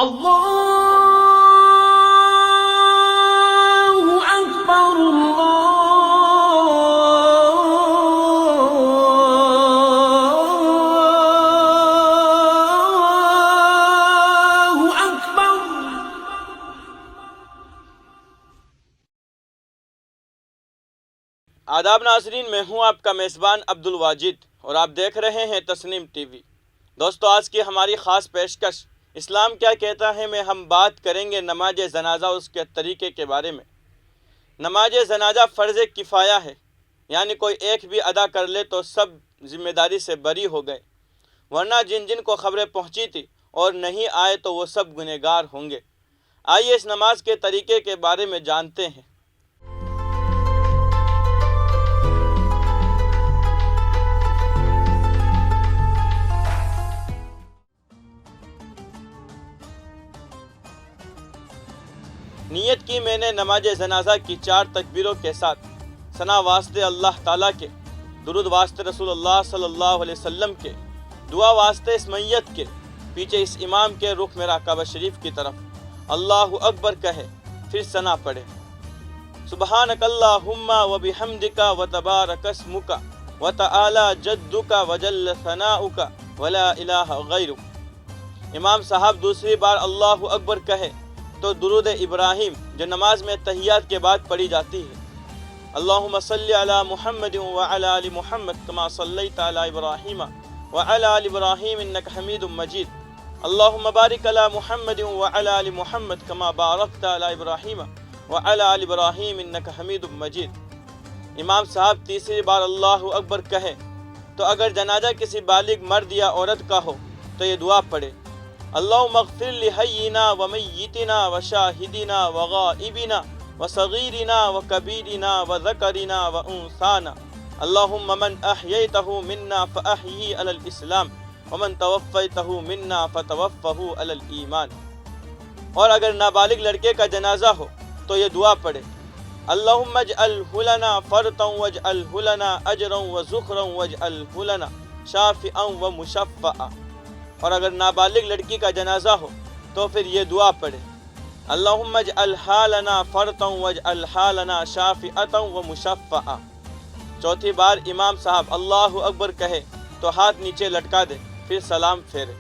اللہ اکبر اللہ اکبر۔ آداب ناظرین، میں ہوں آپ کا میزبان عبد الواجد اور آپ دیکھ رہے ہیں تسنیم ٹی وی۔ دوستو، آج کی ہماری خاص پیشکش اسلام کیا کہتا ہے میں ہم بات کریں گے نماز جنازہ اس کے طریقے کے بارے میں۔ نماز جنازہ فرض کفایہ ہے، یعنی کوئی ایک بھی ادا کر لے تو سب ذمہ داری سے بری ہو گئے، ورنہ جن جن کو خبریں پہنچی تھی اور نہیں آئے تو وہ سب گنہگار ہوں گے۔ آئیے اس نماز کے طریقے کے بارے میں جانتے ہیں۔ نیت کی میں نے نماز جنازہ کی 4 تکبیروں کے ساتھ، ثنا واسطے اللہ تعالیٰ کے، درود واسطے رسول اللہ صلی اللہ علیہ وسلم کے، دعا واسطے اس میت کے، پیچھے اس امام کے رخ میرا کعبہ شریف کی طرف، اللہ اکبر کہے، پھر ثنا پڑھے، سبحانک اللہم و بحمدک و تبارک اسمک و تعالی جدک و جل ثناؤک ولا الہ غیرک۔ امام صاحب دوسری بار اللہ اکبر کہے تو درود ابراہیم جو نماز میں تحیات کے بعد پڑھی جاتی ہے، اللہم صلی علی محمد وعلی آل محمد کما صلیت علی ابراہیم وعلی آل ابراہیم انک حمید مجید، اللہم بارک علی محمد وعلی آل محمد کما بارکت علی ابراہیم وعلی آل ابراہیم انک حمید مجید۔ امام صاحب تیسری بار اللہ اکبر کہے تو اگر جنازہ کسی بالغ مرد یا عورت کا ہو تو یہ دعا پڑھے، اللہم اغفر لحینا و میتنا و شاہدنا و غائبنا و صغیرنا و کبیرنا و ذکرنا و انثانا، اللہم من احییتہ منا فاحیہ علی الاسلام ومن توفیتہ منا فتوفہ علی الایمان۔ اور اگر نابالغ لڑکے کا جنازہ ہو تو یہ دعا پڑھے، اللہم اجعلہ لنا فرطا واجعلہ لنا اجرا و ذخرا واجعلہ لنا شافعا و مشفعا۔ اور اگر نابالغ لڑکی کا جنازہ ہو تو پھر یہ دعا پڑھے، اللہم اجعلہا لنا فرطا واجعلہا لنا شافعتا و مشفعا۔ چوتھی بار امام صاحب اللہ اکبر کہے تو ہاتھ نیچے لٹکا دے، پھر سلام پھیرے۔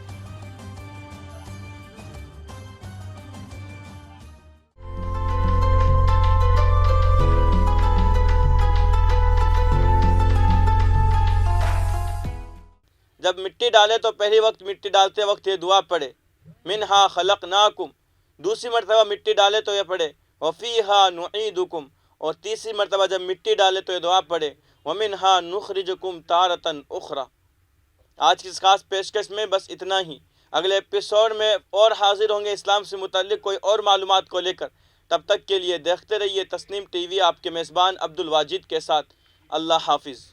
جب مٹی ڈالے تو پہلی وقت مٹی ڈالتے وقت یہ دعا پڑھے، منہا خلقناکم۔ دوسری مرتبہ مٹی ڈالے تو یہ پڑھے، وفیہا نعیدکم۔ اور تیسری مرتبہ جب مٹی ڈالے تو یہ دعا پڑھے، ومنہا نخرجکم تارۃ اخری۔ آج کی اس خاص پیشکش میں بس اتنا ہی۔ اگلے ایپیسوڈ میں اور حاضر ہوں گے اسلام سے متعلق کوئی اور معلومات کو لے کر۔ تب تک کے لیے دیکھتے رہیے تسنیم ٹی وی، آپ کے میزبان عبد الواجد کے ساتھ۔ اللہ حافظ۔